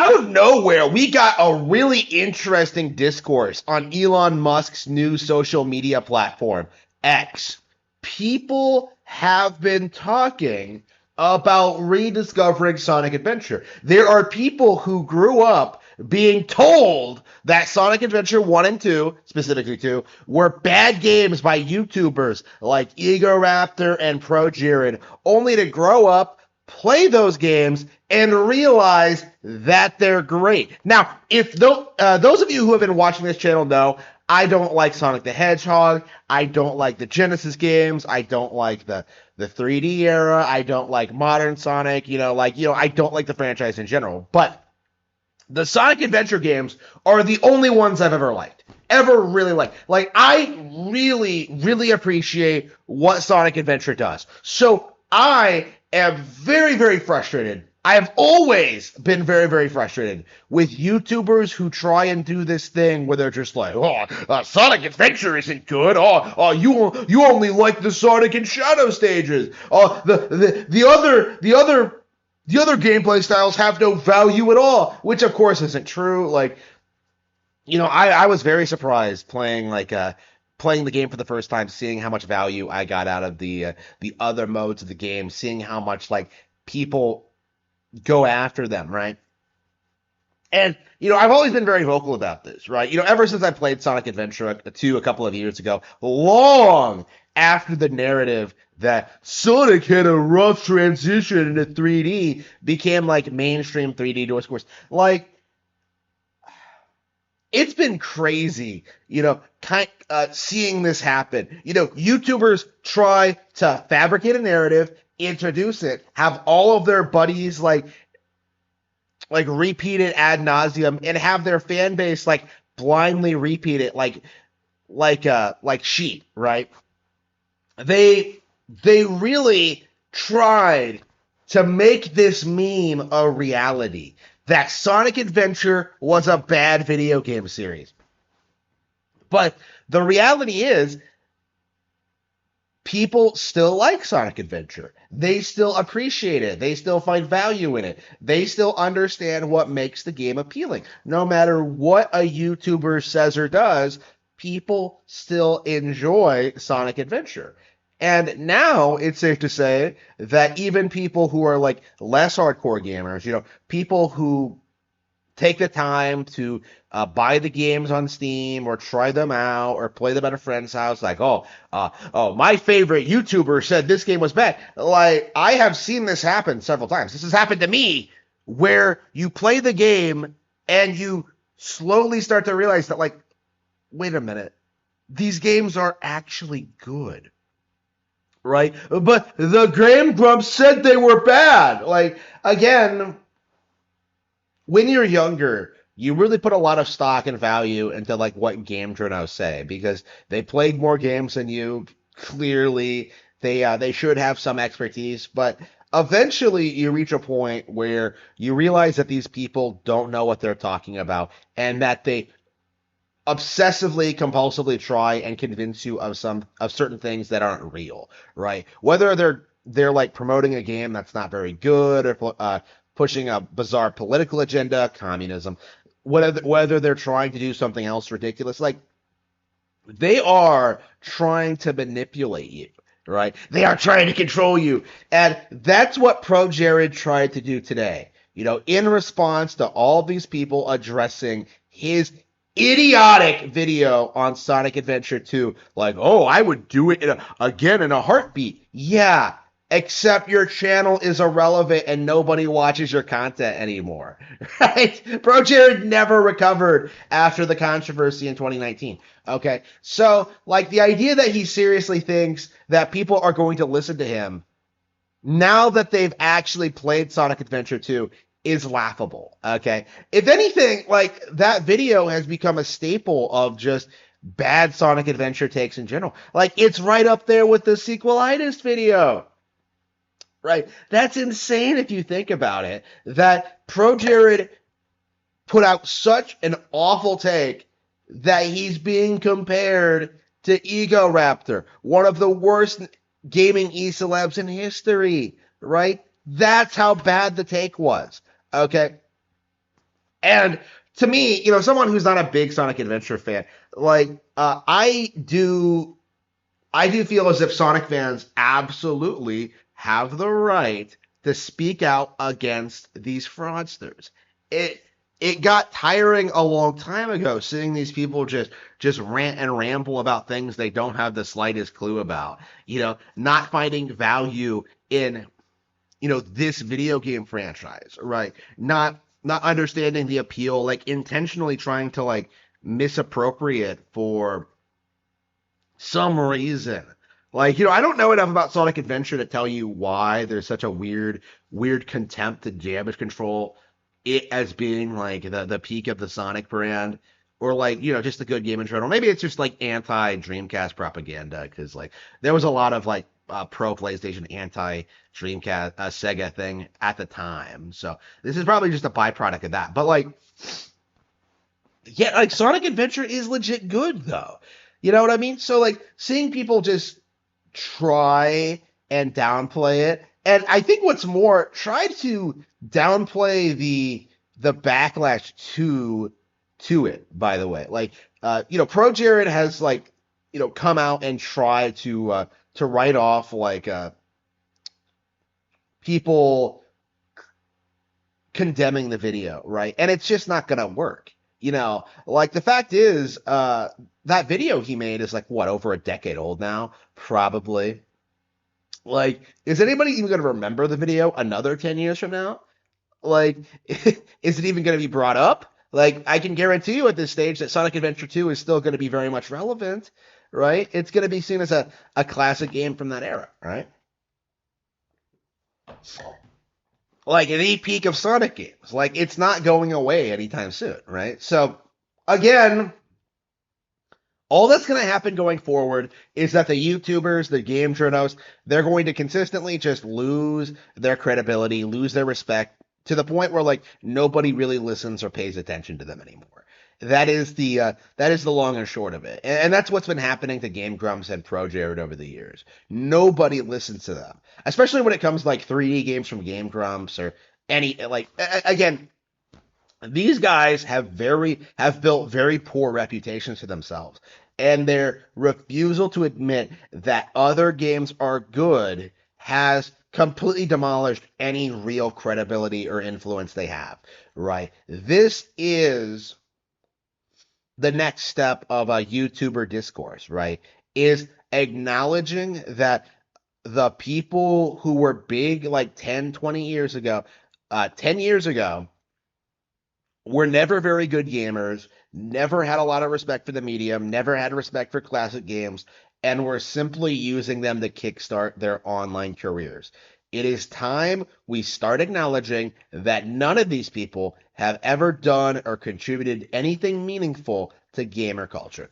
out of nowhere, we got a really interesting discourse on Elon Musk's new social media platform, X. People have been talking about rediscovering Sonic Adventure. There are people who grew up being told that Sonic Adventure 1 and 2, specifically 2, were bad games by YouTubers like Egoraptor and ProJared, only to grow up, play those games, and realize that they're great. Now, if those of you who have been watching this channel know, I don't like Sonic the Hedgehog. I don't like the Genesis games. I don't like the 3D era. I don't like modern Sonic. I don't like the franchise in general. But the Sonic Adventure games are the only ones I've ever liked. Ever really liked. Like, I really, really appreciate what Sonic Adventure does. So I am very, very frustrated. I have always been very, very frustrated with YouTubers who try and do this thing where they're just like, Sonic Adventure isn't good. You only like the Sonic and Shadow stages. The other gameplay styles have no value at all, which of course isn't true. Like, I was very surprised playing the game for the first time, seeing how much value I got out of the other modes of the game, seeing how much people go after them, right? And I've always been very vocal about this, right? Ever since I played Sonic Adventure 2 a couple of years ago, long after the narrative that Sonic had a rough transition into 3D became mainstream 3D discourse. It's been crazy, seeing this happen. YouTubers try to fabricate a narrative, introduce it, have all of their buddies repeat it ad nauseum, and have their fan base blindly repeat it like sheep, right? They really tried to make this meme a reality, that Sonic Adventure was a bad video game series. But the reality is, people still like Sonic Adventure. They still appreciate it. They still find value in it. They still understand what makes the game appealing. No matter what a YouTuber says or does, people still enjoy Sonic Adventure. And now it's safe to say that even people who are less hardcore gamers, people who take the time to buy the games on Steam or try them out or play them at a friend's house, my favorite YouTuber said this game was bad. I have seen this happen several times. This has happened to me, where you play the game and you slowly start to realize that, wait a minute, these games are actually good. Right? But the Grumps said they were bad. Again, when you're younger, you really put a lot of stock and value into what game journos say, because they played more games than you. Clearly, they should have some expertise, but eventually you reach a point where you realize that these people don't know what they're talking about, and that they obsessively, compulsively try and convince you of certain things that aren't real, right? Whether they're promoting a game that's not very good, or pushing a bizarre political agenda, communism, whether they're trying to do something else ridiculous, they are trying to manipulate you, right? They are trying to control you, and that's what ProJared tried to do today. In response to all these people addressing his idiotic video on Sonic Adventure 2, I would do it again in a heartbeat. Yeah, except your channel is irrelevant and nobody watches your content anymore, right? ProJared never recovered after the controversy in 2019, okay? So, the idea that he seriously thinks that people are going to listen to him now that they've actually played Sonic Adventure 2 is laughable, okay? If anything, that video has become a staple of just bad Sonic Adventure takes in general. It's right up there with the sequelitis video, right? That's insane if you think about it, that ProJared put out such an awful take that he's being compared to Egoraptor, one of the worst gaming e-celebs in history, right? That's how bad the take was. Okay, And to me, someone who's not a big Sonic Adventure fan, like I do feel as if Sonic fans absolutely have the right to speak out against these fraudsters. It it got tiring a long time ago seeing these people just rant and ramble about things they don't have the slightest clue about. Not finding value in this video game franchise, right? Not understanding the appeal, like intentionally trying to like misappropriate for some reason. Like, I don't know enough about Sonic Adventure to tell you why there's such a weird contempt to damage control, it as being like the peak of the Sonic brand, or like, just a good game in general. Maybe it's just like anti Dreamcast propaganda, because like there was a lot of like pro PlayStation, anti Dreamcast Sega thing at the time. So this is probably just a byproduct of that. But like, yeah, like Sonic Adventure is legit good though. You know what I mean? So like seeing people just try and downplay it, and I think what's more, try to downplay the backlash to it. By the way, like ProJared has like come out and tried to write off like people condemning the video, right? And it's just not gonna work. Like the fact is, that video he made is like what, over a decade old now, probably. Like, is anybody even gonna remember the video another 10 years from now? Like, is it even gonna be brought up? Like, I can guarantee you at this stage that Sonic Adventure 2 is still gonna be very much relevant, right? It's gonna be seen as a classic game from that era, right? Like the peak of Sonic games. Like it's not going away anytime soon, right? So again, all that's going to happen going forward is that the YouTubers, the game journalists, they're going to consistently just lose their credibility, lose their respect to the point where like nobody really listens or pays attention to them anymore. That is the long and short of it, and that's what's been happening to Game Grumps and ProJared over the years. Nobody listens to them, especially when it comes to, like 3D games from Game Grumps or any like again, these guys have built very poor reputations for themselves, and their refusal to admit that other games are good has completely demolished any real credibility or influence they have, right? This is the next step of a YouTuber discourse, right? Is acknowledging that the people who were big like 10, 20 years ago, 10 years ago, were never very good gamers, never had a lot of respect for the medium, never had respect for classic games, and were simply using them to kickstart their online careers. It is time we start acknowledging that none of these people have ever done or contributed anything meaningful to gamer culture.